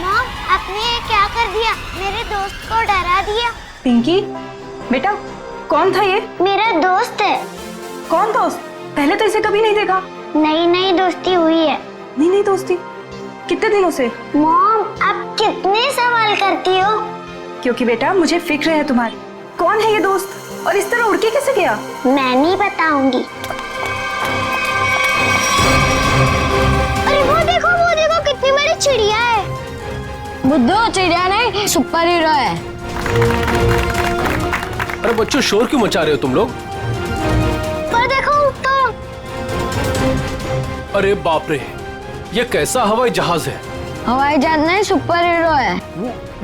Mom, आपने ये क्या कर दिया? मेरे दोस्त को डरा दिया। पिंकी बेटा, कौन था ये? मेरा दोस्त है। कौन दोस्त? पहले तो इसे कभी नहीं देखा। नई नई दोस्ती हुई है। नहीं नहीं दोस्ती, कितने दिनों से? मॉम, आप कितने सवाल करती हो? क्योंकि बेटा मुझे फिक्र है तुम्हारी। कौन है ये दोस्त और इस तरह उड़ के कैसे गया? मैं नहीं बताऊंगी। अरे वो देखो कितनी बड़ी चिड़िया है। बुद्धू, चिड़िया नहीं, सुपर हीरो है। अरे बच्चों, शोर क्यों मचा रहे हो तुम लोग? पर देखो तो। अरे बाप रे, ये कैसा हवाई जहाज है? हवाई जहाज नहीं, सुपर हीरो है।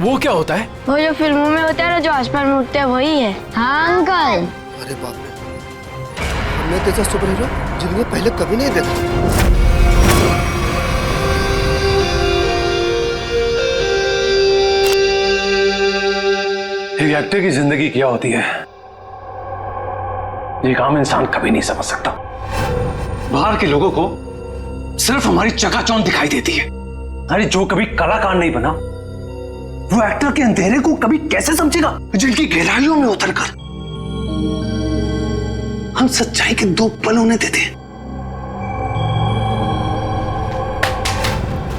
वो क्या होता है? वो जो फिल्मों में होता है ना, जो आसमान में उड़ते हैं, वही है। हाँ अंकल। अरे बाप रे, मैं जैसा सुपर हीरो जिन्हें पहले कभी नहीं देखा। एक एक्टर की जिंदगी क्या होती है, ये आम इंसान कभी नहीं समझ सकता। बाहर के लोगों को सिर्फ हमारी चकाचौंध दिखाई देती है। अरे जो कभी कलाकार नहीं बना, वो एक्टर के अंधेरे को कभी कैसे समझेगा? जिनकी गहराइयों में उतरकर हम सच्चाई के दो पल उन्हें देते हैं।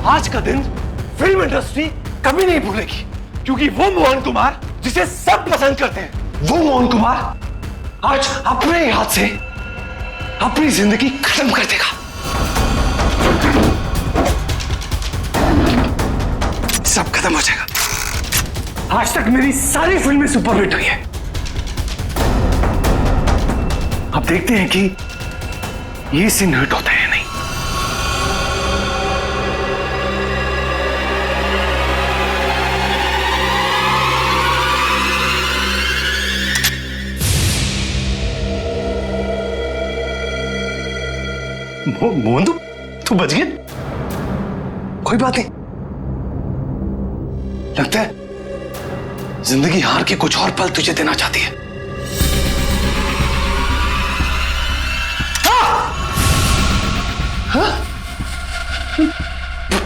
आज का दिन फिल्म इंडस्ट्री कभी नहीं भूलेगी, क्योंकि वो मोहन कुमार जिसे सब पसंद करते हैं, वो मोहन कुमार आज अपने हाथ से अपनी जिंदगी खत्म कर देगा। सब खत्म हो जाएगा। आज तक मेरी सारी फिल्में सुपरहिट हुई है। अब देखते हैं कि ये सीन हिट होता है या नहीं। मोहन, तू बच गया? कोई बात नहीं। लगता है जिंदगी हार के कुछ और पल तुझे देना चाहती है। हाँ?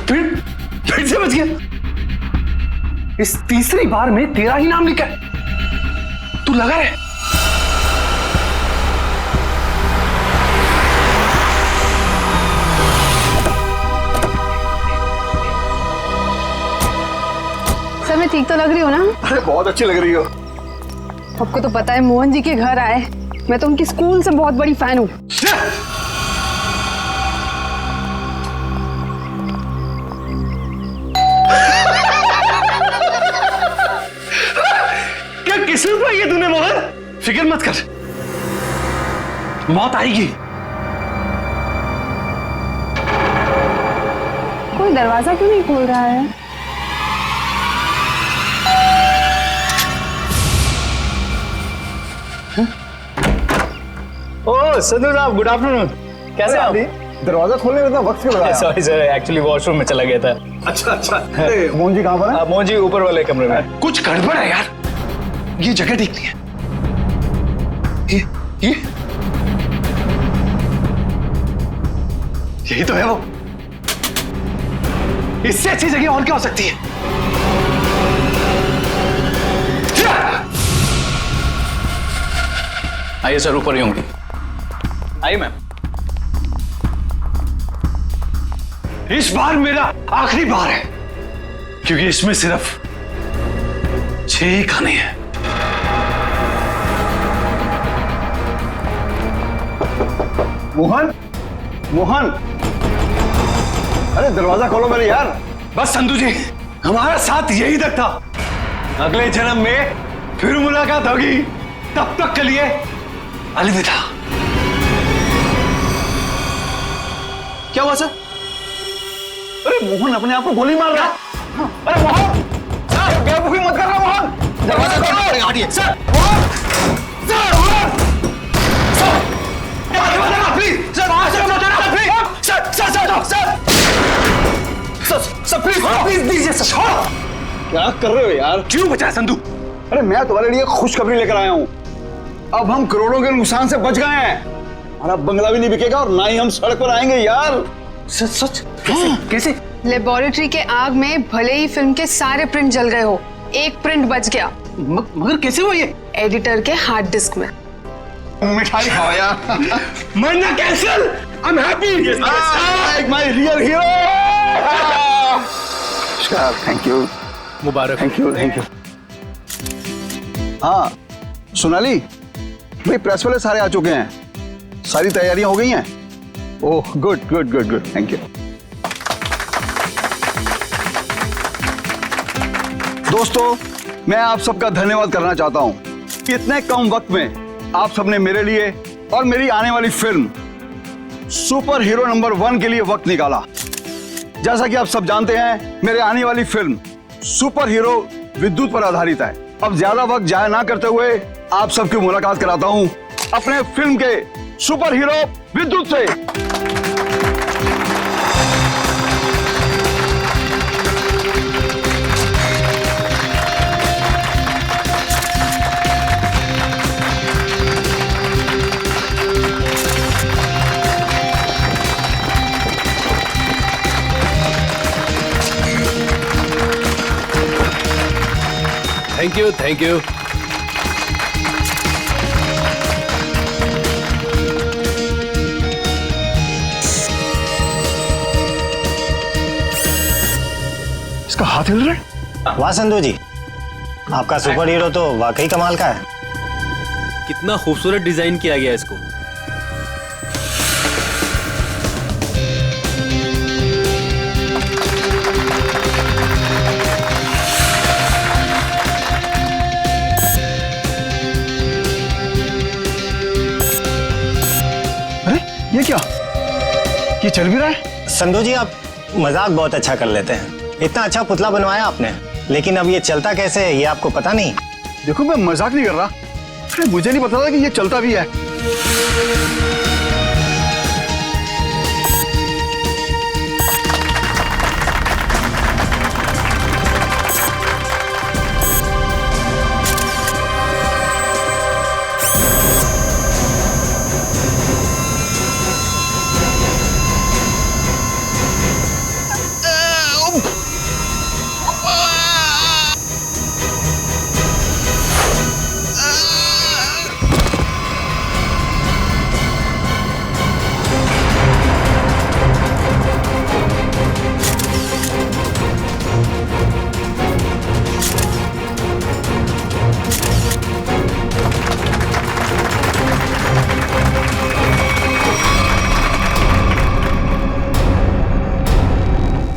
फिर से बच गया। इस तीसरी बार में तेरा ही नाम लिखा है। तू लगा है। सर, मैं ठीक तो लग रही हूँ ना? अरे बहुत अच्छी लग रही हो। आपको तो पता है मोहन जी के घर आए, मैं तो उनकी स्कूल से बहुत बड़ी फैन हूँ। क्या किस्मत पाई है तूने मोहन? फिक्र मत कर, मौत आएगी। कोई दरवाजा क्यों नहीं खोल रहा है? ओह संधू साहब, गुड आफ्टरनून। कैसे आप? दरवाजा खोलने में इतना वक्त क्यों लगाया? सॉरी सर, एक्चुअली वॉशरूम में चला गया था। अच्छा। मोहन जी कहाँ पर है? मोहन जी ऊपर वाले कमरे में। कुछ गड़बड़ है यार, ये जगह ठीक नहीं है। ये यही तो है वो। इससे अच्छी जगह और क्या हो सकती है? आइए सर, ऊपर ही होंगे। आइए मैम। इस बार मेरा आखिरी बार है, क्योंकि इसमें सिर्फ 6 ही खाने हैं। मोहन, अरे दरवाजा खोलो मेरे यार। बस संधू जी, हमारा साथ यही तक था। अगले जन्म में फिर मुलाकात होगी। तब तक के लिए अलविदा। क्या हुआ सर? अरे मोहन अपने आप को गोली मार रहा है। अरे मोहन, बेवकूफी मत कर रहा मोहन। दरवाजा खोलो। हटिए सर। क्या कर रहे हो यार? क्यों बचा संधू? अरे मैं तुम्हारे लिए खुशखबरी लेकर आया हूँ। अब हम करोड़ों के नुकसान से बच गए हैं। हमारा बंगला भी नहीं बिकेगा और ना ही हम सड़क पर आएंगे यार। सच? कैसे? लेबोरेटरी के आग में भले ही फिल्म के सारे प्रिंट जल गए हो, एक प्रिंट बच गया। मगर कैसे हुआ ये? एडिटर के हार्ड डिस्क में। मिठाई खाओ यार। मरना cancel. I am happy. My real hero. Thank you, Mubarak. Thank you, thank you. हाँ सोनाली भाई, प्रेस वाले सारे आ चुके हैं, सारी तैयारियां हो गई हैं। Oh good good good good, thank you. दोस्तों, मैं आप सबका धन्यवाद करना चाहता हूं कि इतने कम वक्त में आप सबने मेरे लिए और मेरी आने वाली फिल्म सुपर हीरो नंबर 1 के लिए वक्त निकाला। जैसा कि आप सब जानते हैं, मेरे आने वाली फिल्म सुपर हीरो विद्युत पर आधारित है। अब ज्यादा वक्त जाया ना करते हुए आप सबकी मुलाकात कराता हूं अपने फिल्म के सुपर हीरो विद्युत से। Thank you, thank you. इसका हाथ हिल रहा है। वाह संधू जी, आपका सुपर हीरो तो वाकई कमाल का है। कितना खूबसूरत डिजाइन किया गया इसको। अरे ये क्या, ये चल भी रहा है? संधू जी, आप मजाक बहुत अच्छा कर लेते हैं। इतना अच्छा पुतला बनवाया आपने, लेकिन अब ये चलता कैसे है ये आपको पता नहीं? देखो, मैं मजाक नहीं कर रहा। अरे मुझे नहीं पता था कि ये चलता भी है।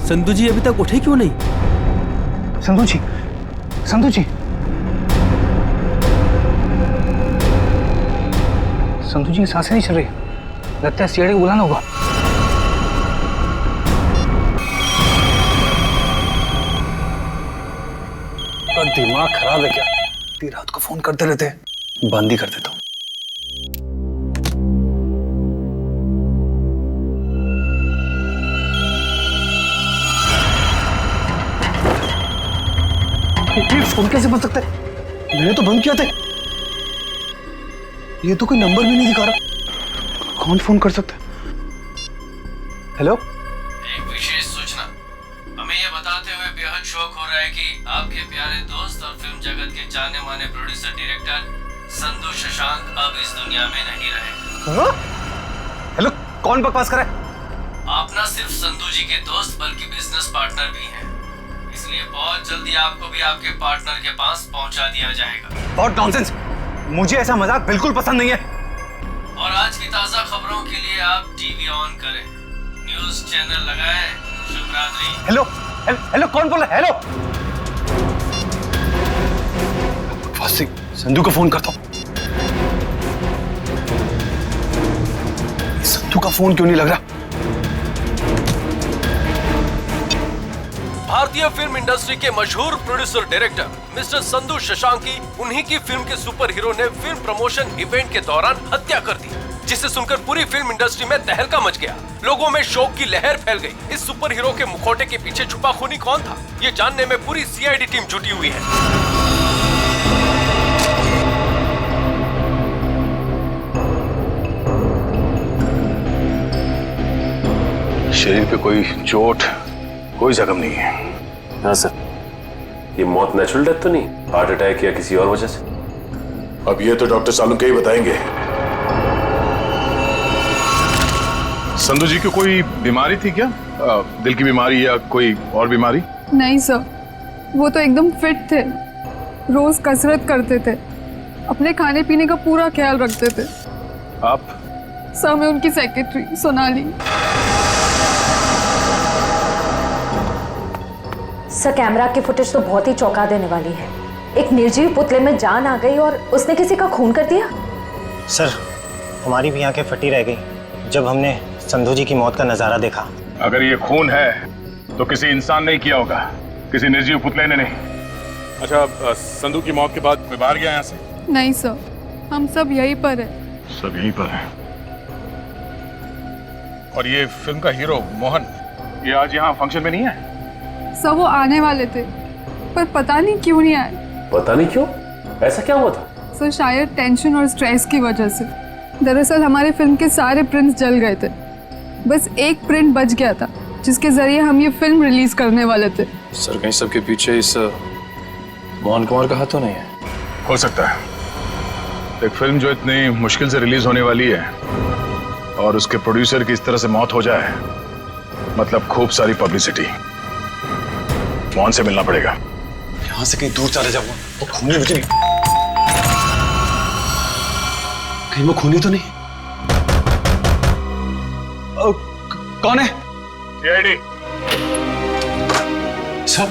संधू जी अभी तक उठे क्यों नहीं? संधू जी, संधू जी, संधू जी की सांसें नहीं चल रही। लगता है सीआईडी को बुलाना होगा। दिमाग खराब है क्या? इतनी रात को फोन करते रहते हैं। बंद ही कर देता हूँ। ये फोन कैसे बंद सकता है? मैंने तो बंद किया था। ये तो कोई नंबर भी नहीं दिखा रहा। कौन फोन कर सकता है? हेलो, एक विशेष सूचना। हमें यह बताते हुए बेहद शौक हो रहा है कि आपके प्यारे दोस्त और फिल्म जगत के जाने माने प्रोड्यूसर डायरेक्टर संधू शशांक अब इस दुनिया में नहीं रहे। हेलो, कौन बकवास कर रहा है? आप न सिर्फ संधू जी के दोस्त बल्कि बिजनेस पार्टनर भी हैं, इसलिए बहुत जल्दी आपको भी आपके पार्टनर के पास पहुंचा दिया जाएगा। बहुत नॉनसेंस, मुझे ऐसा मजाक बिल्कुल पसंद नहीं है। और आज की ताजा खबरों के लिए आप टीवी ऑन करें, न्यूज चैनल लगाएं। शुभ रात्रि। हेलो, हेलो, कौन बोल रहा है? हेलो, संधू को फोन करता हूँ। संधू का फोन क्यों नहीं लग रहा? भारतीय फिल्म इंडस्ट्री के मशहूर प्रोड्यूसर डायरेक्टर मिस्टर संधू शशांकी, उन्हीं की फिल्म के सुपर हीरो ने फिल्म प्रमोशन इवेंट के दौरान हत्या कर दी, जिसे सुनकर पूरी फिल्म इंडस्ट्री में तहलका मच गया। लोगों में शोक की लहर फैल गई। इस सुपर हीरो के मुखौटे के पीछे छुपा खूनी कौन था, ये जानने में पूरी सीआईडी टीम जुटी हुई है। शरीर पे कोई चोट, कोई जख्म नहीं है। हाँ सर, ये मौत नेचुरल डेथ तो नहीं, हार्ट अटैक या किसी और वजह से? अब ये तो डॉक्टर सालुंके ही बताएंगे। संधू जी को कोई बीमारी थी क्या? दिल की बीमारी या कोई और बीमारी? नहीं सर, वो तो एकदम फिट थे, रोज कसरत करते थे, अपने खाने पीने का पूरा ख्याल रखते थे। आप? सर मैं उनकी सेक्रेटरी सोनाली। सर कैमरा की फुटेज तो बहुत ही चौंका देने वाली है। एक निर्जीव पुतले में जान आ गई और उसने किसी का खून कर दिया। सर हमारी भी आंखें फटी रह गई जब हमने संधू जी की मौत का नजारा देखा। अगर ये खून है तो किसी इंसान ने किया होगा, किसी निर्जीव पुतले ने नहीं। अच्छा, संधू की मौत के बाद कोई बाहर गया यहाँ से? नहीं सर, हम सब यहीं पर है। सब यहीं पर है। और ये फिल्म का हीरो मोहन, ये आज यहाँ फंक्शन में नहीं है? सर वो आने वाले थे पर पता नहीं क्यों नहीं आए। पता नहीं क्यों? ऐसा क्या हुआ था? सर शायद टेंशन और स्ट्रेस की वजह से। दरअसल हमारे फिल्म के सारे प्रिंट्स जल गए थे, बस एक प्रिंट बच गया था जिसके जरिए हम ये फिल्म रिलीज करने वाले थे। सर कहीं सबके पीछे इस मोहन कुमार का हाथ तो नहीं है? हो सकता है। एक फिल्म जो इतनी मुश्किल से रिलीज होने वाली है और उसके प्रोड्यूसर की इस तरह से मौत हो जाए, मतलब खूब सारी पब्लिसिटी। मोहन से मिलना पड़ेगा। यहाँ से कहीं दूर चले जाऊंगा तो खूनी मुझे नहीं। कहीं वो खूनी तो नहीं? कौन है? CID. Sir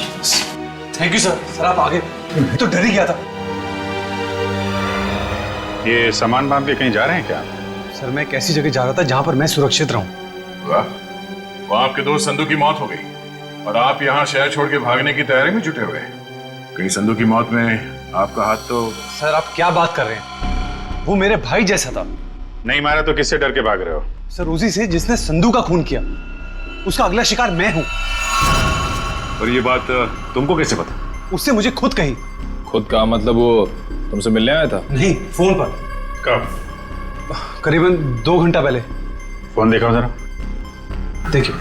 thank you sir. Sir आप आगे, मैं तो डर ही गया था। ये सामान बांध के कहीं जा रहे हैं क्या? सर मैं एक ऐसी जगह जा रहा था जहां पर मैं सुरक्षित रहूं। वाह, वहां आपके दोस्त संधू की मौत हो गई और आप यहाँ शहर छोड़ के भागने की तैयारी में जुटे हुए। कहीं संधू की मौत में आपका हाथ तो? सर आप क्या बात कर रहे हैं? वो मेरे भाई जैसा था। नहीं मारा तो किससे डर के भाग रहे हो? सर उसी से जिसने संधू का खून किया, उसका अगला शिकार मैं हूं। और ये बात तुमको कैसे पता? उससे मुझे खुद कही। खुद का मतलब वो तुमसे मिलने आया था? नहीं, फोन पर। कब? करीबन 2 घंटा पहले। फोन देखा जरा। देखिए।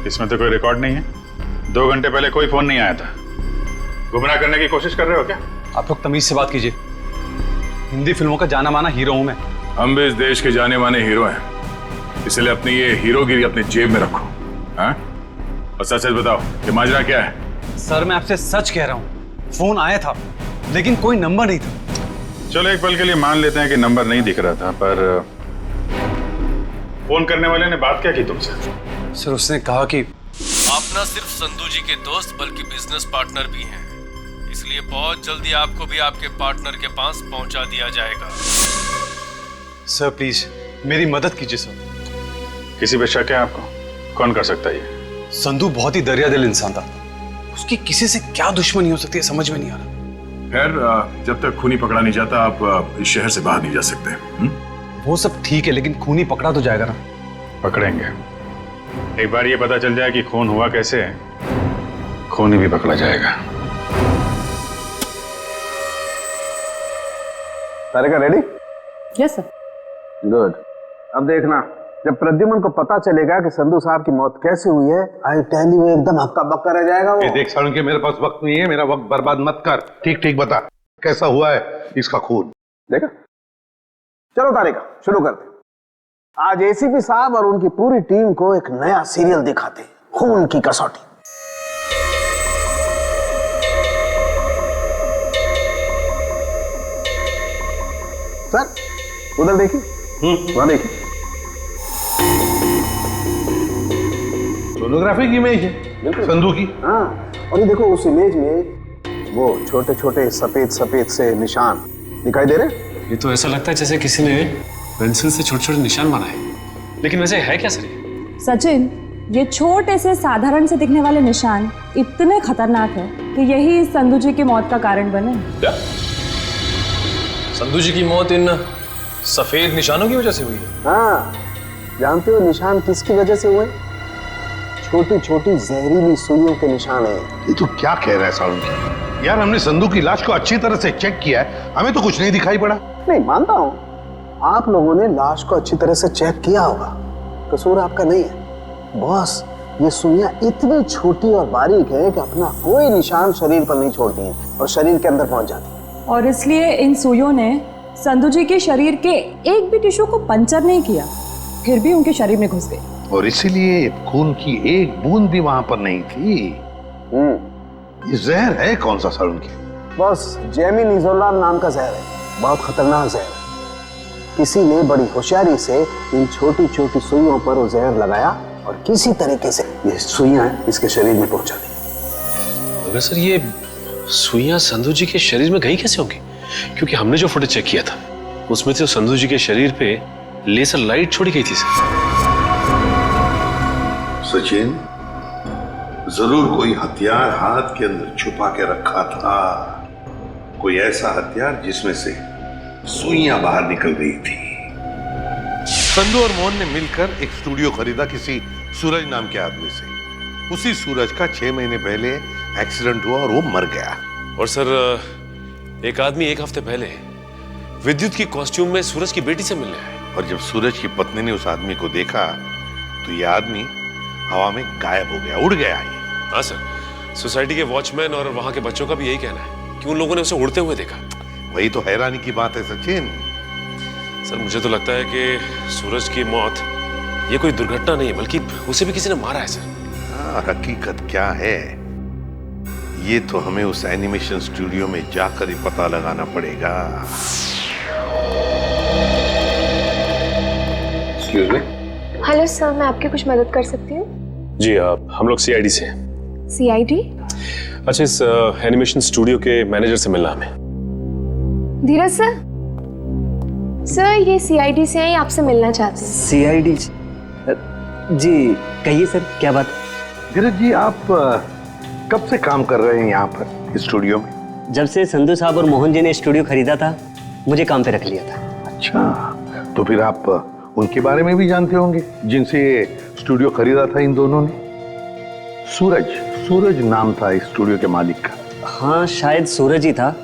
इसमें तो कोई रिकॉर्ड नहीं है। 2 घंटे पहले कोई फोन नहीं आया था। गुमराह करने की कोशिश कर रहे हो क्या? आप लोग तमीज से बात कीजिए। हिंदी फिल्मों का जाना माना हीरो हूं मैं। हम भी इस देश के जाने माने हीरो हैं, इसलिए अपनी ये हीरोगिरी अपने जेब में रखो। हाँ? और सच सच बताओ कि माजरा क्या है? सर मैं आपसे सच कह रहा हूं, फोन आया था लेकिन कोई नंबर नहीं था। चलो एक पल के लिए मान लेते हैं कि नंबर नहीं दिख रहा था, पर फोन करने वाले ने बात क्या की तुमसे? सर उसने कहा कि आप न सिर्फ संधू जी के दोस्त बल्कि बिजनेस पार्टनर भी हैं, इसलिए बहुत जल्दी आपको भी आपके पार्टनर के पास पहुंचा दिया जाएगा। सर प्लीज मेरी मदद कीजिए सर। किसी पे शक है आपको? कौन कर सकता है ये? संधू बहुत ही दरियादिल इंसान था, उसकी किसी से क्या दुश्मनी हो सकती है समझ में नहीं आ रहा। खैर जब तक खूनी पकड़ा नहीं जाता आप इस शहर से बाहर नहीं जा सकते। वो सब ठीक है लेकिन खूनी पकड़ा तो जाएगा ना? पकड़ेंगे। एक बार ये पता चल जाए कि खून हुआ कैसे है, खूनी भी पकड़ा जाएगा। सारे का रेडी? Yes sir. गुड। अब देखना, जब प्रद्युमन को पता चलेगा कि संधू साहब की मौत कैसे हुई है, आई टेल यू एकदम हक्का बक्का रह जाएगा वो। देख सालुंके, मेरे पास वक्त नहीं है, मेरा वक्त बर्बाद मत कर। ठीक ठीक बता कैसा हुआ है इसका खून? देखा? चलो तारिका शुरू करते। आज एसीपी साहब और उनकी पूरी टीम को एक नया सीरियल दिखाते, खून की कसौटी। सर उधर देखिए, वहां देखिए। सोनोग्राफी की इमेज है संधू की। हाँ, और ये देखो उस इमेज में वो छोटे छोटे सफेद सफेद से निशान दिखाई दे रहे। ये तो ऐसा लगता है जैसे किसी ने पेंसिल से छोटे छोटे निशान बनाए। लेकिन वैसे है क्या सर? सचिन, ये छोटे से साधारण से दिखने वाले निशान इतने खतरनाक है कि यही संधू जी की मौत का कारण बने। क्या? संधू जी की मौत इन सफेद निशानों की वजह से हुई है? हाँ, जानते हो निशान किसकी वजह से हुए? छोटी छोटी जहरीली सुइयों के निशान है। ये तो क्या कह रहा है सालुंके? यार हमने संधू की लाश को अच्छी तरह से चेक किया है, हमें तो कुछ नहीं दिखाई पड़ा। नहीं मानता हूँ, आप लोगों ने लाश को अच्छी तरह से चेक किया होगा, कसूर आपका नहीं है। बॉस, ये सुइयां इतनी छोटी और बारीक है कि अपना कोई निशान शरीर पर नहीं छोड़ती हैं और शरीर के अंदर पहुंच जाती हैं। और इसलिए इन सुइयों ने संधू जी के शरीर के एक भी टिश्यू को पंचर नहीं किया, फिर भी उनके शरीर में घुस गए। और इसीलिए खून की एक बूंद भी वहां पर नहीं थी। ये जहर है कौन सा सर उनके? बस जेमिनिजोलाम नाम का जहर है, बहुत खतरनाक जहर है। किसी ने बड़ी होशियारी से इन छोटी छोटी सुइयों पर वो जहर लगाया और किसी तरीके से ये सुइयां इसके शरीर में पहुंचा दी। मगर सर ये सुइयां संधू जी के शरीर में गई कैसे होंगी? क्योंकि हमने जो फोटो चेक किया था उसमें तो संधू जी के शरीर पे लेजर लाइट छोड़ी गई थी सर। सचिन, जरूर कोई हथियार हाथ के अंदर छुपा के रखा था, कोई ऐसा हथियार जिसमें से सुइयां बाहर निकल गई थी। संधू और मोहन ने मिलकर एक स्टूडियो खरीदा किसी सूरज नाम के आदमी से। उसी सूरज का 6 महीने पहले एक्सीडेंट हुआ और वो मर गया। और सर एक आदमी 1 हफ्ते पहले विद्युत की कॉस्ट्यूम में सूरज की बेटी से मिलने आया। और जब सूरज की पत्नी ने उस आदमी को देखा तो ये आदमी हवा में गायब हो गया, उड़ गया। हाँ सर, सोसाइटी के वॉचमैन और वहां के बच्चों का भी यही कहना है कि उन लोगों ने उसे उड़ते हुए देखा। वही तो हैरानी की बात है सचिन। सर मुझे तो लगता है कि सूरज की मौत ये कोई दुर्घटना नहीं है, बल्कि उसे भी किसी ने मारा है सर। हकीकत क्या है ये तो हमें उस एनिमेशन स्टूडियो में जाकर ही पता लगाना पड़ेगा। Excuse me. हेलो सर, मैं आपकी कुछ मदद कर सकती हूँ? जी हम लोग सीआईडी से हैं। सीआईडी? अच्छा, इस एनिमेशन स्टूडियो के मैनेजर से मिलना हमें। धीरज सर, सर ये सीआईडी से हैं, आपसे मिलना चाहते हैं। सीआईडी? जी कहिए सर, क्या बात? धीरज जी, आप कब से काम कर रहे हैं यहाँ पर स्टूडियो में? जब से संधू साहब और मोहन जी ने स्टूडियो खरीदा था, मुझे काम पे रख लिया था। अच्छा, तो फिर आप उनके बारे में भी जानते होंगे जिनसे स्टूडियो खरीदा था इन दोनों ने? सूरज नाम था इस स्टूडियो के मालिक का। हाँ शायद सूरज ही था,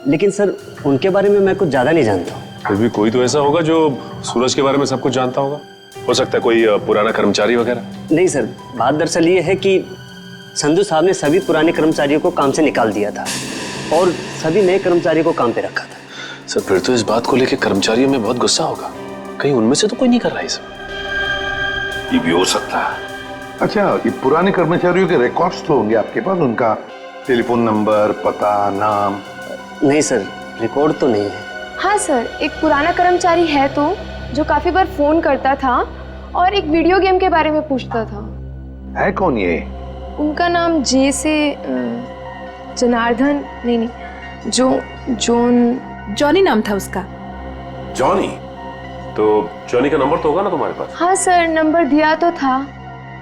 लेकिन सर उनके बारे में मैं कुछ ज्यादा नहीं जानता हूँ। फिर भी कोई तो ऐसा होगा जो सूरज के बारे में सब कुछ जानता होगा। हो सकता है कोई पुराना कर्मचारी वगैरह। नहीं सर, बात दरअसल ये है कि संधू साहब ने सभी पुराने कर्मचारियों को काम से निकाल दिया था और सभी नए कर्मचारियों को काम पे रखा था। सर फिर तो इस बात को लेकर कर्मचारियों में बहुत गुस्सा होगा, कहीं उनमें से तो कोई नहीं कर रहा है सब। ये भी हो सकता है। अच्छा, ये पुराने कर्मचारियों के रिकॉर्ड्स तो होंगे आपके पास, उनका टेलीफोन नंबर, पता, नाम? नहीं सर, रिकॉर्ड तो नहीं है। हाँ सर, एक पुराना कर्मचारी है तो जो काफी बार फोन करता था और एक वीडियो गेम के बारे में पूछता था। है कौन ये? उनका नाम जे से जनार्दन नहीं, जॉनी नाम था उसका। जॉनी? तो जॉनी का नंबर तो होगा ना तुम्हारे पास? हाँ सर, नंबर दिया तो था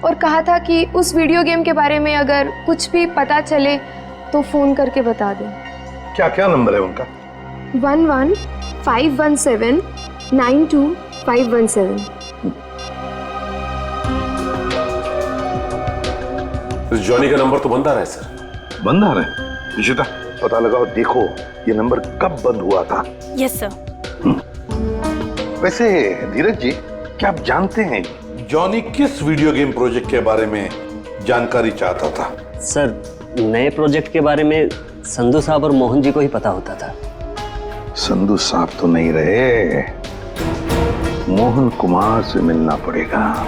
और कहा था कि उस वीडियो गेम के बारे में अगर कुछ भी पता चले तो फोन करके बता दें। क्या क्या नंबर है उनका? 11-517-92517। जॉनी का नंबर तो बंद आ रहा है सर। बंद आ रहा है? निशिता पता लगाओ, देखो ये नंबर कब बंद हुआ था। Yes sir. वैसे धीरज जी, क्या आप जानते हैं जॉनी किस वीडियो गेम प्रोजेक्ट के बारे में जानकारी चाहता था? सर नए प्रोजेक्ट के बारे में संधू साहब और मोहन जी को ही पता होता था। संधू साहब तो नहीं रहे, मोहन कुमार से मिलना पड़ेगा।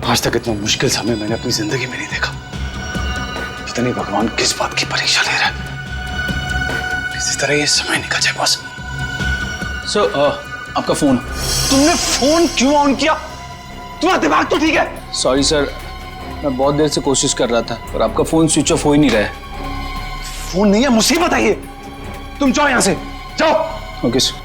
आज तक इतना मुश्किल समय मैंने अपनी जिंदगी में नहीं देखा। पता नहीं भगवान किस बात की परीक्षा ले रहा है। इसी तरह ये समय निकल जाए बस। सर आपका फोन। तुमने फोन क्यों ऑन किया? तुम्हारा दिमाग तो ठीक है? सॉरी सर, मैं बहुत देर से कोशिश कर रहा था और आपका फोन स्विच ऑफ हो ही नहीं रहा है। फोन नहीं है, मुसीबत है ये। तुम जाओ यहां से, जाओ। Okay sir.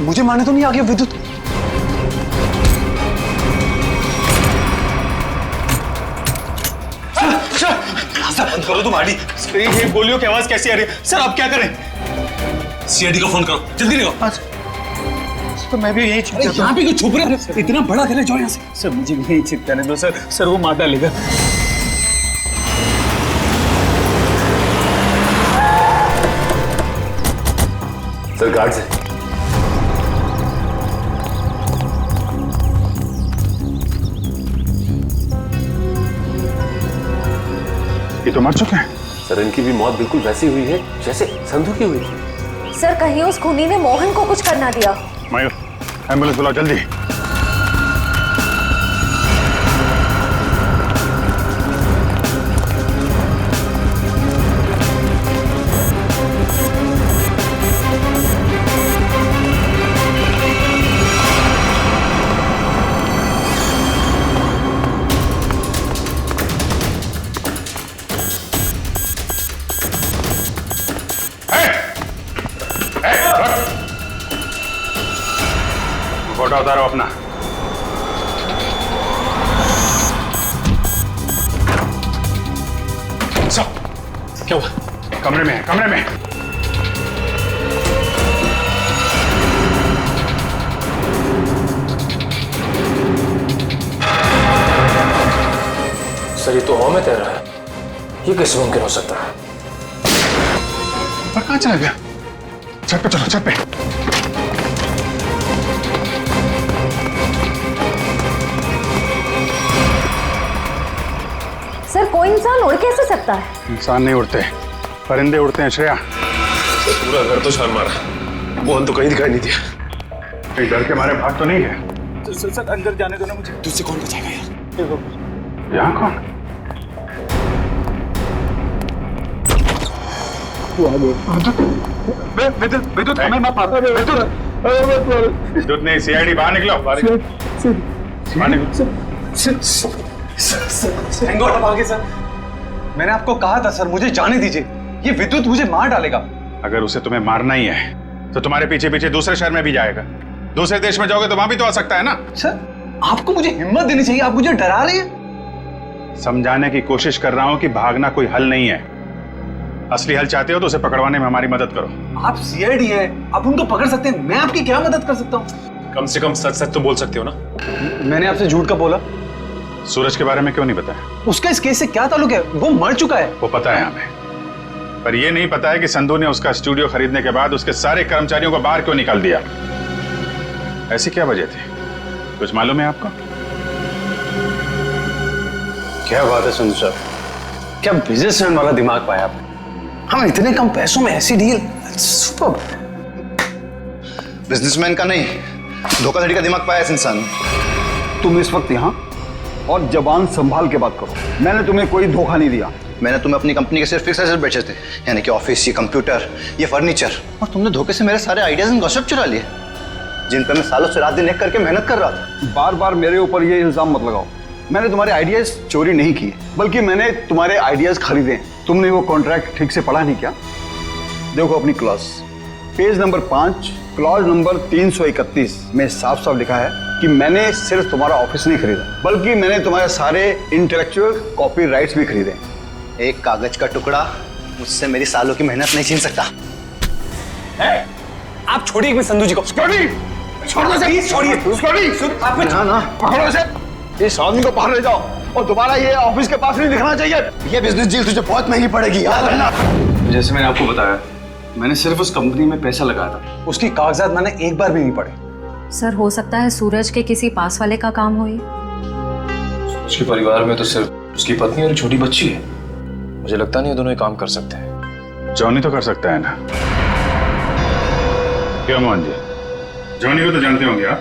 मुझे मारने तो नहीं आ गया विद्युत? सर बंद करो तुम आड़ी। ये गोलियों की आवाज कैसी आ रही है? सर आप क्या करें? सीआईडी को फोन करो, जल्दी निकलो। तो मैं भी यही छिप यहाँ पे क्यों छुप रहे? इतना बड़ा घर है, जाओ यहाँ से। सर मुझे भी यही छिप जाने दो सर। सर वो मार डालेगा। सर गार्ड से ये तो मर चुके हैं। सर इनकी भी मौत बिल्कुल वैसी हुई है जैसे संधू की हुई थी। सर कहीं उस खूनी ने मोहन को कुछ करना दिया। मयूर एम्बुलेंस बुलाओ जल्दी। फोटो उतारो अपना। क्या हुआ? कमरे में है, कमरे में। सर ये तो हवा में तैर रहा है, ये कैसे मुमकिन हो सकता है? पर कहाँ चला गया? छत पे चलो, छत पे। सर कोई इंसान उड़ कैसे सकता है? इंसान नहीं उड़ते, परिंदे उड़ते हैं श्रेया। सर पूरा घर तो छान मारा, मोहन तो कहीं दिखाई नहीं दिया। कहीं डर के मारे भाग तो नहीं है? सर अंदर जाने दो ना मुझे। तुझसे कौन बचाएगा यार? यहाँ कौन? विद्युत हमें मत मारो। विद्युत नहीं, सीआईडी बाहर निकलो। बाहर निकलो। सर मैंने आपको कहा था सर, मुझे जाने दीजिए। ये विद्युत मुझे मार डालेगा। अगर उसे तुम्हें मारना ही है तो तुम्हारे पीछे पीछे दूसरे शहर में भी जाएगा। दूसरे देश में जाओगे तो वहां भी तो आ सकता है ना। सर आपको मुझे हिम्मत देनी चाहिए, आप मुझे डरा रहे हैं। समझाने की कोशिश कर रहा हूं कि भागना कोई हल नहीं है। असली हल चाहते हो तो उसे पकड़वाने में हमारी मदद करो। आप सीआईडी हैं, आप उनको पकड़ सकते हैं, मैं आपकी क्या मदद कर सकता हूँ? कम से कम सच सच तो बोल सकते हो ना। मैंने आपसे झूठ का बोला? सूरज के बारे में क्यों नहीं बताया? उसका इस केस से क्या ताल्लुक है? वो मर चुका है। वो पता है हमें, पर यह नहीं पता है कि संधू ने उसका स्टूडियो खरीदने के बाद उसके सारे कर्मचारियों को बाहर क्यों निकाल दिया। ऐसी क्या वजह थी, कुछ मालूम है आपको? क्या बात है संधू साहब, क्या बिजनेसमैन वाला दिमाग पाया आपने। हम इतने कम पैसों में ऐसी डील, सुपर। बिजनेसमैन का नहीं, धोखाधड़ी का दिमाग पाया इस इंसान ने। तुम इस वक्त यहाँ और जबान संभाल के बात करो। मैंने तुम्हें कोई धोखा नहीं दिया। मैंने तुम्हें अपनी कंपनी के सिर्फ फिक्स एसेट बेचे थे, यानी कि ऑफिस, ये कंप्यूटर, ये फर्नीचर, और तुमने धोखे से मेरे सारे आइडियाज एंड गॉसिप चुरा लिए, जिन पर मैं सालों से रात दिन एक करके मेहनत कर रहा था। बार बार मेरे ऊपर ये इल्जाम मत लगाओ। मैंने तुम्हारे आइडियाज चोरी नहीं किए, बल्कि मैंने तुम्हारे आइडियाज खरीदे। तुमने वो कॉन्ट्रैक्ट ठीक से पढ़ा नहीं क्या? देखो अपनी clause, page number 5, clause number 331 में साफ साफ लिखा है कि मैंने सिर्फ तुम्हारा ऑफिस नहीं खरीदा, बल्कि मैंने तुम्हारे सारे इंटेलेक्चुअल कॉपीराइट्स भी खरीदे। एक कागज का टुकड़ा मुझसे मेरी सालों की मेहनत नहीं छीन सकता। आप छोड़िए एक संधू जी को। छोड़िए इस आदमी को बाहर ले जाओ और दोबारा ये ऑफिस के पास नहीं दिखना चाहिए। ये बिजनेस डील तुझे बहुत महंगी पड़ेगी, याद रखना। जैसे मैंने आपको बताया, मैंने सिर्फ उस कंपनी में पैसा लगाया था। उसकी कागजात मैंने एक बार भी नहीं पढ़े। सर हो सकता है सूरज के किसी पास वाले का काम हो ये। उसके परिवार में तो सिर्फ उसकी पत्नी और छोटी बच्ची है। मुझे लगता नहीं ये दोनों ये काम कर सकते हैं। जॉनी तो कर सकता है ना? क्यों मोहन जी, जॉनी को तो जानते होंगे आप?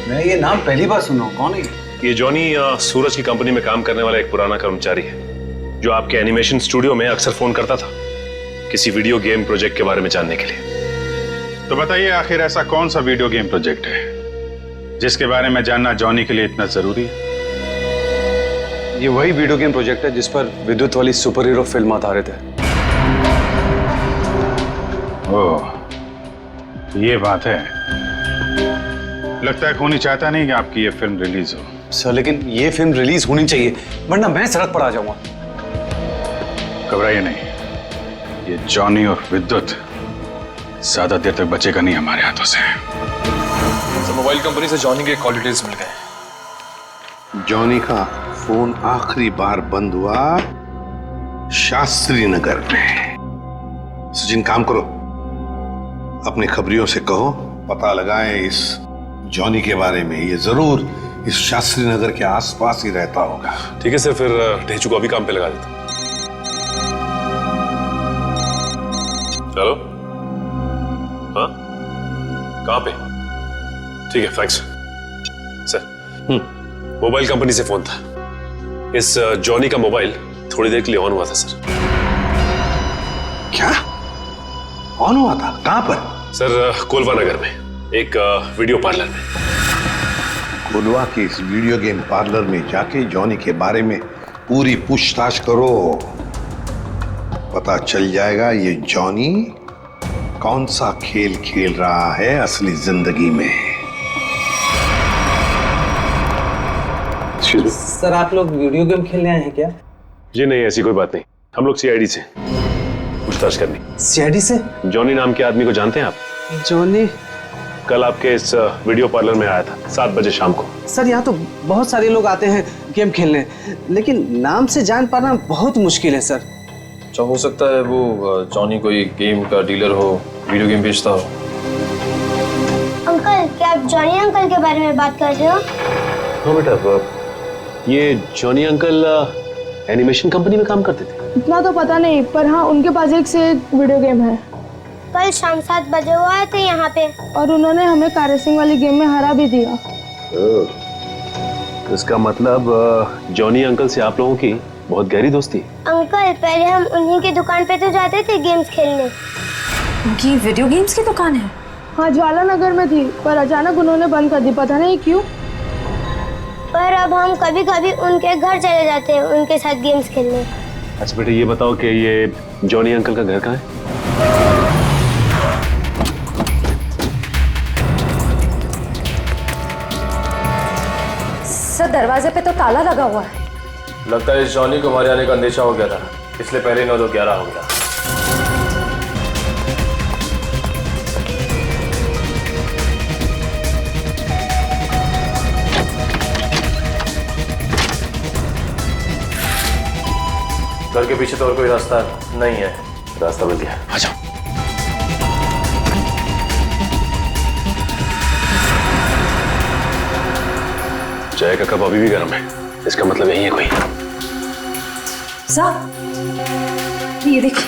मैं ये नाम पहली बार सुना हूँ, कौन है ये जॉनी सूरज की कंपनी में काम करने वाला एक पुराना कर्मचारी है, जो आपके एनिमेशन स्टूडियो में अक्सर फोन करता था किसी वीडियो गेम प्रोजेक्ट के बारे में जानने के लिए। तो बताइए आखिर ऐसा कौन सा वीडियो गेम प्रोजेक्ट है जिसके बारे में जानना जॉनी के लिए इतना जरूरी है? ये वही वीडियो गेम प्रोजेक्ट है जिस पर विद्युत वाली सुपर हीरो फिल्म आधारित है। ओह, ये बात है। लगता है कोनी चाहता नहीं कि आपकी ये फिल्म रिलीज हो। सर लेकिन ये फिल्म रिलीज होनी चाहिए, वरना मैं सड़क पर आ जाऊंगा। घबराइए नहीं, ये जॉनी और विद्युत ज्यादा देर तक बचेगा नहीं हमारे हाथों से। मोबाइल कंपनी से जॉनी के कॉल डिटेल्स मिल गए। जॉनी का फोन आखिरी बार बंद हुआ शास्त्री नगर में। सचिन काम करो, अपने खबरियों से कहो पता लगाएं इस जॉनी के बारे में। ये जरूर इस शास्त्री नगर के आसपास ही रहता होगा। ठीक है सर, फिर ढेचू को अभी काम पे लगा देता हूं। हेलो, हाँ कहाँ पे? ठीक है, थैंक्स सर। मोबाइल कंपनी से फोन था। इस जॉनी का मोबाइल थोड़ी देर के लिए ऑन हुआ था सर। क्या ऑन हुआ था? कहां पर? सर कोलवा नगर में एक वीडियो पार्लर में। कोलवा के इस वीडियो गेम पार्लर में जाके जॉनी के बारे में पूरी पूछताछ करो। पता चल जाएगा ये जॉनी कौन सा खेल खेल रहा है असली जिंदगी में। सर आप लोग वीडियो गेम खेलने आए हैं क्या? जी नहीं, ऐसी कोई बात नहीं। हम लोग सीआईडी से पूछताछ करनी। सीआईडी से? जॉनी नाम के आदमी को जानते हैं आप? जॉनी कल आपके इस वीडियो पार्लर में आया था 7 बजे शाम को। सर यहाँ तो बहुत सारे लोग आते हैं गेम खेलने, लेकिन नाम से जान पाना बहुत मुश्किल है सर। अच्छा, हो सकता है वो जॉनी कोई गेम का डीलर हो, वीडियो गेम बेचता हो। अंकल, क्या आप जॉनी अंकल के बारे में बात कर रहे हो? हाँ बेटा, ये जॉनी अंकल एनिमेशन कंपनी में काम करते थे। इतना तो पता नहीं, पर हाँ उनके पास एक से एक वीडियो गेम है। कल शाम 7 बजे वो आए थे यहाँ पे और उन्होंने हमें कार रेसिंग वाली गेम में हरा भी दिया। इसका मतलब जॉनी अंकल से आप लोगों की बहुत गहरी दोस्ती। अंकल, पहले हम उन्हीं की दुकान पे तो जाते थे गेम्स खेलने। उनकी वीडियो गेम्स की दुकान है? हाँ, ज्वाला नगर में थी, पर अचानक उन्होंने बंद कर दी, पता नहीं क्यों। पर अब हम कभी कभी उनके घर चले जाते हैं उनके साथ गेम्स खेलने। अच्छा बेटे, ये बताओ कि ये जॉनी अंकल का घर कहाँ है? सर दरवाजे पे तो ताला लगा हुआ है। लगता है इस जॉनी को हमारे आने का अंदेशा हो गया था, इसलिए पहले 9-2-11 हो गया। घर के पीछे तो और कोई रास्ता नहीं है। रास्ता मिल गया, आ जाओ। चाय का कप अभी भी गर्म है, इसका मतलब यही है कोई। साहब ये देखिए,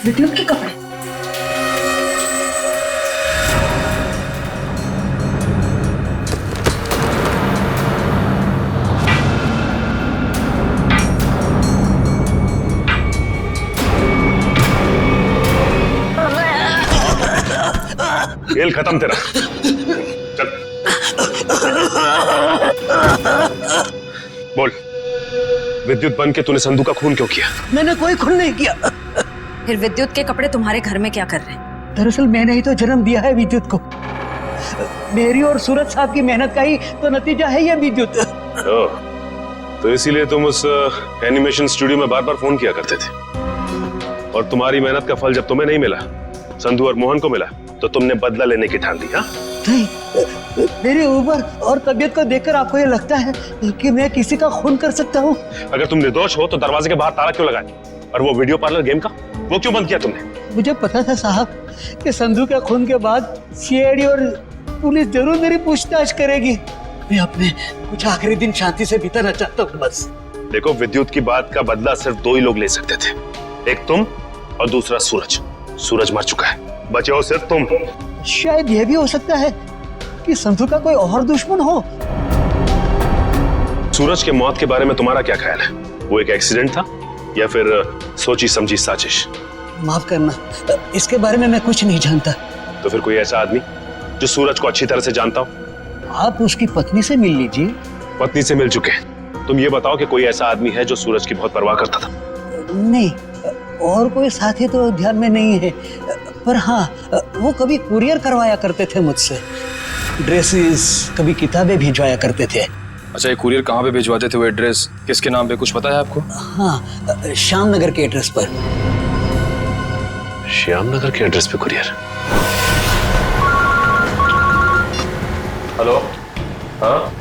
विद्युत के कपड़े। खेल खत्म तेरा, चल। बोल, विद्युत बन के तूने संधू का खून क्यों किया? मैंने कोई खून नहीं किया। फिर विद्युत के कपड़े तुम्हारे घर में क्या कर रहे हैं? दरअसल मैंने ही तो जन्म दिया है विद्युत को। मेरी और सूरज साहब की मेहनत का ही तो नतीजा है ये विद्युत। तो इसीलिए तुम उस एनिमेशन स्टूडियो में बार बार फोन किया करते थे, और तुम्हारी मेहनत का फल जब तुम्हें नहीं मिला, संधू और मोहन को मिला, तो तुमने बदला लेने की ठान ली। हाँ, नहीं, मेरी उम्र और तबीयत को देखकर आपको ये लगता है कि मैं किसी का खून कर सकता हूँ? अगर तुम निर्दोष हो तो दरवाजे के बाहर ताला क्यों लगाया? और वो वीडियो पार्लर गेम का वो क्यों बंद किया तुमने? मुझे पता था साहब कि संधू के खून के बाद सीआईडी और पुलिस जरूर मेरी पूछताछ करेगी। मैं अपने कुछ आखिरी दिन शांति से बिताना चाहता हूँ बस। देखो, विद्युत की बात का बदला सिर्फ 2 ही लोग ले सकते थे, एक तुम और दूसरा सूरज। सूरज मर चुका है, बचे हो सिर्फ तुम। शायद यह भी हो सकता है कि संधू का कोई और दुश्मन हो। सूरज के मौत के बारे में तुम्हारा क्या ख्याल है? वो एक एक्सीडेंट था या फिर सोची समझी साजिश? माफ करना, इसके बारे में मैं कुछ नहीं जानता। तो फिर कोई ऐसा आदमी जो सूरज को अच्छी तरह से जानता हो? आप उसकी पत्नी से मिल लीजिए। पत्नी से मिल चुके हैं, तुम ये बताओ कि कोई ऐसा आदमी है जो सूरज की बहुत परवाह करता था? नहीं, और कोई साथी तो ध्यान में नहीं है। पर हाँ, वो कभी कुरियर करवाया करते थे मुझसे, ड्रेसेस, कभी किताबें भिजवाया करते थे। अच्छा, ये कुरियर कहाँ पे भिजवाते थे? वो एड्रेस किसके नाम पे, कुछ पता है आपको? हाँ, श्याम नगर के एड्रेस पर। श्याम नगर के एड्रेस पे कुरियर? हेलो, हाँ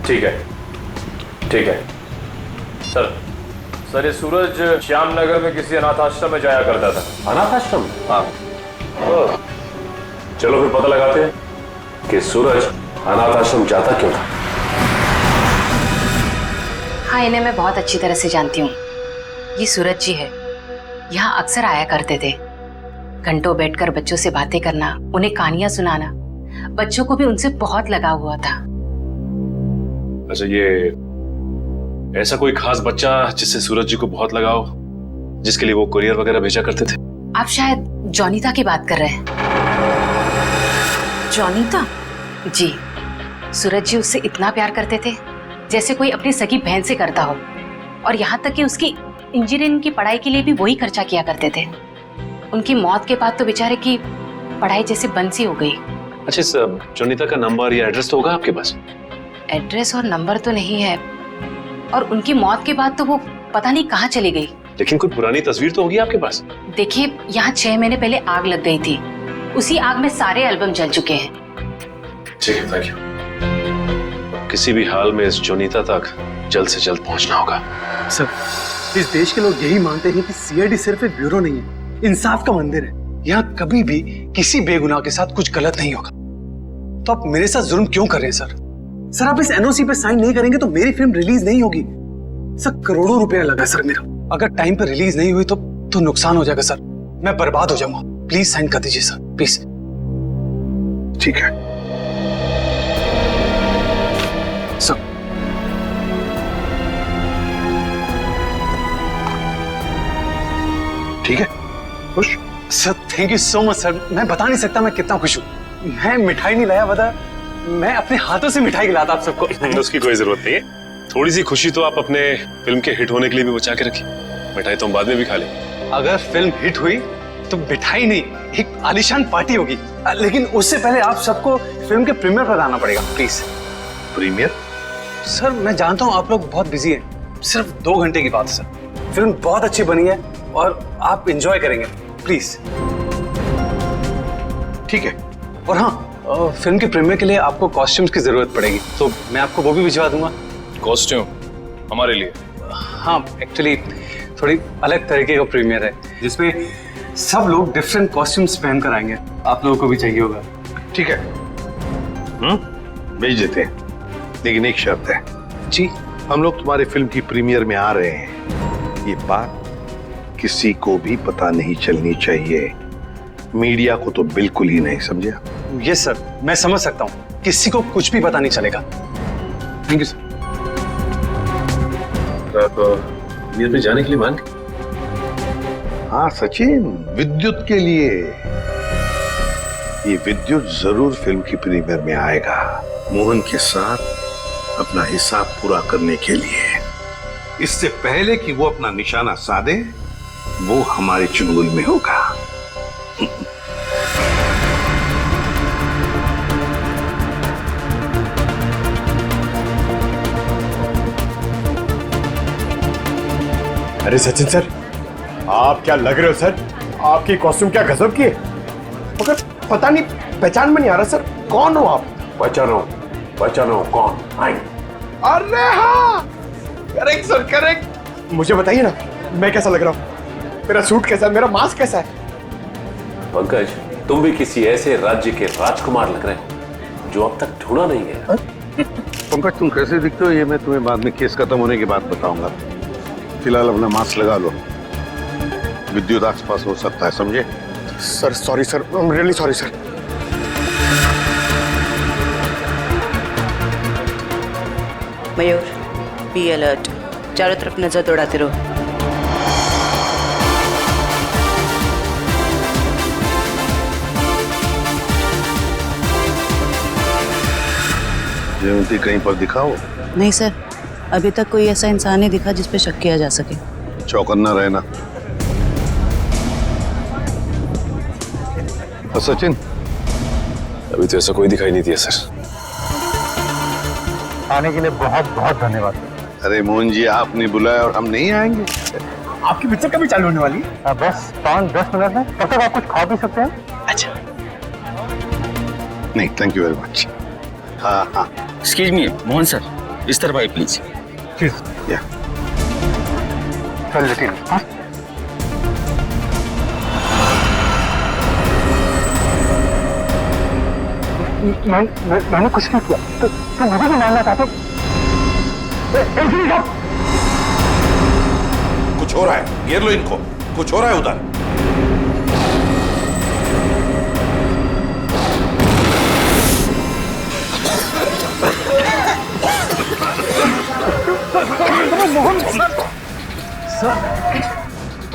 ठीक है, ठीक है सर, ये सूरज श्याम नगर में किसी अनाथ आश्रम में जाया करता था। अनाथ आश्रम? हाँ। चलो फिर पता लगाते हैं कि सूरज अनाथ आश्रम जाता क्यों था। हाँ, इन्हें मैं बहुत अच्छी तरह से जानती हूँ। ये सूरज जी है, यहाँ अक्सर आया करते थे। घंटों बैठकर बच्चों से बातें करना, उन्हें कहानियां सुनाना, बच्चों को भी उनसे बहुत लगाव हुआ था। अच्छा, ये ऐसा कोई खास बच्चा जिससे सूरज जी को बहुत लगाव, जिसके लिए वो कुरियर वगैरह भेजा करते थे? आप शायद जॉनीता की बात कर रहे हैं। जॉनीता? जी, सूरज जी उससे इतना प्यार करते थे जैसे कोई अपनी सगी बहन से करता हो, और यहाँ तक कि उसकी इंजीनियरिंग की पढ़ाई के लिए भी वही खर्चा किया करते थे। उनकी मौत के बाद तो बेचारे की पढ़ाई जैसे बंद सी हो गई। अच्छा, इस जॉनीता का नंबर या एड्रेस तो होगा आपके पास? एड्रेस और नंबर तो नहीं है, और उनकी मौत के बाद तो वो पता नहीं कहाँ चली गई। लेकिन कोई पुरानी तस्वीर तो होगी आपके पास? देखिए, यहाँ 6 महीने पहले आग लग गई थी, उसी आग में सारे एल्बम जल चुके हैं। ठीक है, थैंक यू। किसी भी हाल में इस जॉनीता तक जल्द से जल्द पहुंचना होगा। सर, इस देश के लोग यही मानते हैं कि सीआईडी सिर्फ एक ब्यूरो नहीं है, इंसाफ का मंदिर है। यहाँ कभी भी किसी बेगुनाह के साथ कुछ गलत नहीं होगा। तो आप मेरे साथ जुल्म क्यों कर रहे हैं सर? सर, आप इस एनओसी पे साइन नहीं करेंगे तो मेरी फिल्म रिलीज नहीं होगी। सर, करोड़ों रुपया लगा सर मेरा, अगर टाइम पर रिलीज नहीं हुई तो नुकसान हो जाएगा सर, मैं बर्बाद हो जाऊंगा। प्लीज साइन कर दीजिए सर, प्लीज। ठीक है सर। ठीक है, खुश? Sir, thank you so much sir. मैं बता नहीं सकता मैं कितना खुश हूँ। मैं मिठाई नहीं लाया, बता, मैं अपने हाथों से मिठाई खिलाता आप सबको। उसकी कोई जरूरत नहीं है, थोड़ी सी खुशी तो आप अपने फिल्म के हिट होने के लिए भी बचा के रखिए। मिठाई तो हम बाद में भी खा लेंगे। अगर फिल्म हिट हुई तो मिठाई नहीं, एक आलीशान पार्टी होगी। लेकिन उससे पहले आप सबको फिल्म के प्रीमियर पर आना पड़ेगा, प्लीज। प्रीमियर? सर, मैं जानता हूँ आप लोग बहुत बिजी हैं, सिर्फ 2 घंटे की बात है सर। फिल्म बहुत अच्छी बनी है और आप एंजॉय करेंगे, प्लीज। ठीक है। और हाँ, फिल्म के प्रीमियर के लिए आपको कॉस्ट्यूम्स की जरूरत पड़ेगी, तो मैं आपको वो भी भिजवा दूंगा। कॉस्ट्यूम हमारे लिए? हाँ, एक्चुअली थोड़ी अलग तरीके का प्रीमियर है जिसमें सब लोग डिफरेंट कॉस्ट्यूम्स पहनकर आएंगे। आप लोगों को भी चाहिए होगा। ठीक है, भेज देते हैं, लेकिन एक शर्त है। जी? हम लोग तुम्हारे फिल्म की प्रीमियर में आ रहे हैं, ये बात किसी को भी पता नहीं चलनी चाहिए, मीडिया को तो बिल्कुल ही नहीं, समझे? यस सर, मैं समझ सकता हूँ, किसी को कुछ भी पता नहीं चलेगा। Thank you sir. आप ये पे जाने के लिए मान? हाँ सचिन, विद्युत के लिए। ये विद्युत जरूर फिल्म की प्रीमियर में आएगा, मोहन के साथ अपना हिसाब पूरा करने के लिए। इससे पहले कि वो अपना निशाना साधे, वो हमारे चुंगल में होगा। अरे सचिन सर, आप क्या लग रहे हो सर? आपकी कॉस्ट्यूम क्या गजब की है, मगर पता नहीं, पहचान में नहीं आ रहा सर, कौन हो आप? पहचानो कौन? आई। अरे हाँ, करेक्ट सर, करेक्ट। मुझे बताइए ना, मैं कैसा लग रहा हूँ? मेरा सूट कैसा है, मेरा मास्क कैसा है? पंकज, तुम भी किसी ऐसे राज्य के राजकुमार लग रहे हो जो अब तक ढूंढा नहीं गया। पंकज, तुम कैसे दिखते हो ये मैं तुम्हें बाद में केस खत्म होने के बाद बताऊंगा। फिलहाल अपना मास्क लगा लो, विद्युत आसपास हो सकता है, समझे? Sir sorry sir, I am really sorry sir. Mayur, be alert, चारों तरफ नजर दौड़ाते रहो। जयंती कहीं पर दिखाओ? नहीं सर, अभी तक कोई ऐसा इंसान नहीं दिखा जिस पे शक किया जा सके। चौकन्ना रहना। और सचिन? अभी तो ऐसा कोई दिखाई नहीं दिया सर। आने के लिए बहुत बहुत धन्यवाद। अरे मोहन जी, आपने बुलाया और हम नहीं आएंगे? आपकी पिक्चर कभी चालू होने वाली है? बस 5-10 मिनट में। तब तक आप कुछ खा भी सकते हैं। अच्छा। नहीं, थैंक यू वेरी मच। हाँ हाँ। एक्सक्यूज मी मोहन सर, इस तरफ आइए प्लीज। या चल लेकिन हाँ? मैंने कुछ नहीं किया। तो मुझे भी मानना चाहते? कुछ हो रहा है, घेर लो इनको। कुछ हो रहा है उधर।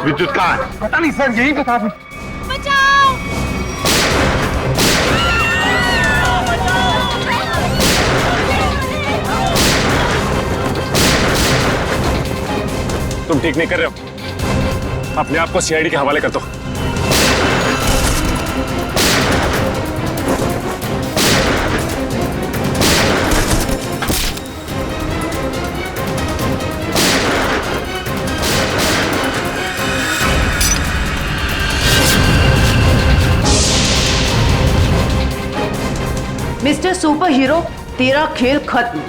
विद्युत कहाँ है? पता नहीं सर, यही बता दो। तुम ठीक नहीं कर रहे हो। अपने आप को सीआईडी के हवाले कर दो। मिस्टर सुपर हीरो, तेरा खेल खत्म।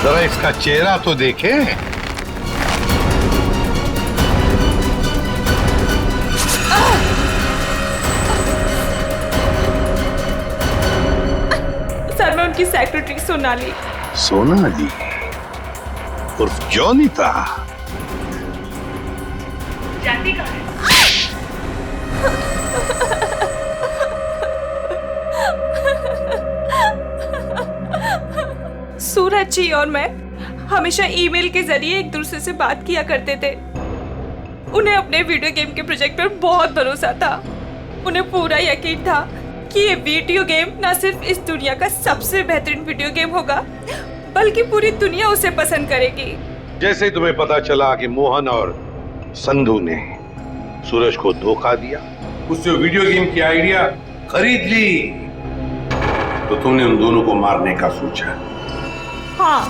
जरा इसका चेहरा तो देखे। सर, मैं उनकी सेक्रेटरी सोनाली। सोनाली उर्फ जॉनी था। जानती कहाँ है? सूरज जी और मैं हमेशा ईमेल के जरिए एक दूसरे से बात किया करते थे। उन्हें अपने वीडियो गेम के प्रोजेक्ट पर बहुत भरोसा था। उन्हें पूरा यकीन था कि ये वीडियो गेम न सिर्फ इस दुनिया का सबसे बेहतरीन वीडियो गेम होगा, बल्कि पूरी दुनिया उसे पसंद करेगी। जैसे तुम्हें पता चला कि मोहन और संधू ने सूरज को धोखा दिया, उससे वीडियो गेम की आइडिया खरीद ली, तो तुमने उन दोनों को मारने का सोचा। हाँ,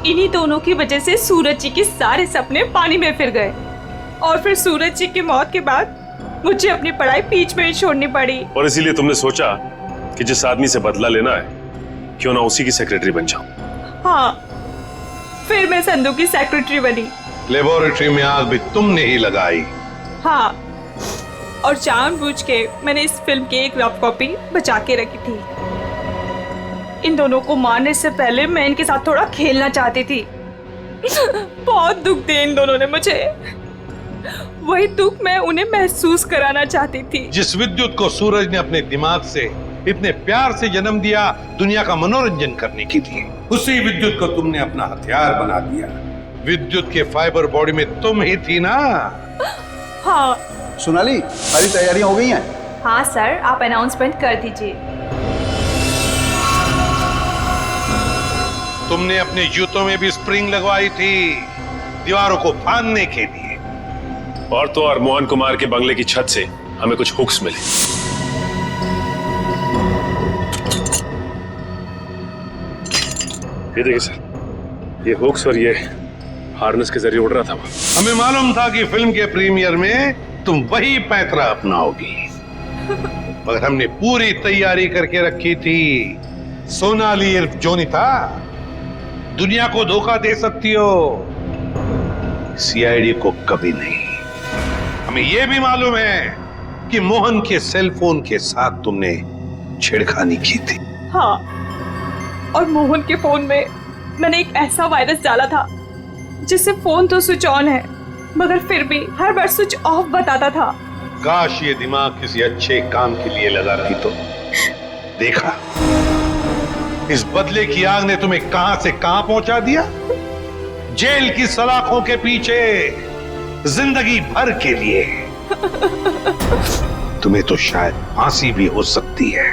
इन्हीं दोनों की वजह से सूरज जी के सारे सपने पानी में फिर गए और फिर सूरज जी की मौत के बाद मुझे अपनी पढ़ाई बीच में ही छोड़नी पड़ी। और इसीलिए तुमने सोचा कि जिस आदमी से बदला लेना है, क्यों ना उसी की सेक्रेटरी बन जाऊं। हाँ, फिर मैं संधू की सेक्रेटरी बनी। लेबोरेटरी में आग भी तुमने ही लगाई। हाँ, और जानबूझ के मैंने इस फिल्म की एक रफ कॉपी बचा के रखी थी। इन दोनों को मारने से पहले मैं इनके साथ थोड़ा खेलना चाहती थी। बहुत दुख दिए इन दोनों ने मुझे। वही दुख मैं उन्हें महसूस कराना चाहती थी। जिस विद्युत को सूरज ने अपने दिमाग से इतने प्यार से जन्म दिया दुनिया का मनोरंजन करने के लिए, उसी विद्युत को तुमने अपना हथियार बना दिया। विद्युत के फाइबर बॉडी में तुम ही थी ना? हाँ। सोनाली, सारी तैयारियां हो गई हैं? हाँ सर, आप अनाउंसमेंट कर दीजिए। तुमने अपने जूतों में भी स्प्रिंग लगवाई थी, दीवारों को फाड़ने के लिए। और तो और मोहन कुमार के बंगले की छत से हमें कुछ हुक्स मिले। ये देखिए सर, ये हुक्स और ये हार्नेस के जरिए उड़ रहा था वो। हमें मालूम था कि फिल्म के प्रीमियर में तुम वही पैतरा अपनाओगी, मगर हमने पूरी तैयारी करके रखी थी। सोनाली उर्फ जोनी था, दुनिया को धोखा दे सकती हो, सीआईडी को कभी नहीं। हमें यह भी मालूम है कि मोहन के सेल फोन के साथ तुमने छेड़खानी की थी। हाँ, और मोहन के फोन में मैंने एक ऐसा वायरस डाला था जिससे फोन तो स्विच ऑन है मगर फिर भी हर बार स्विच ऑफ बताता था। काश ये दिमाग किसी अच्छे काम के लिए लगा रही तो। देखा, इस बदले की आग ने तुम्हें कहां से कहां पहुंचा दिया। जेल की सलाखों के पीछे जिंदगी भर के लिए। तुम्हें तो शायद फांसी भी हो सकती है।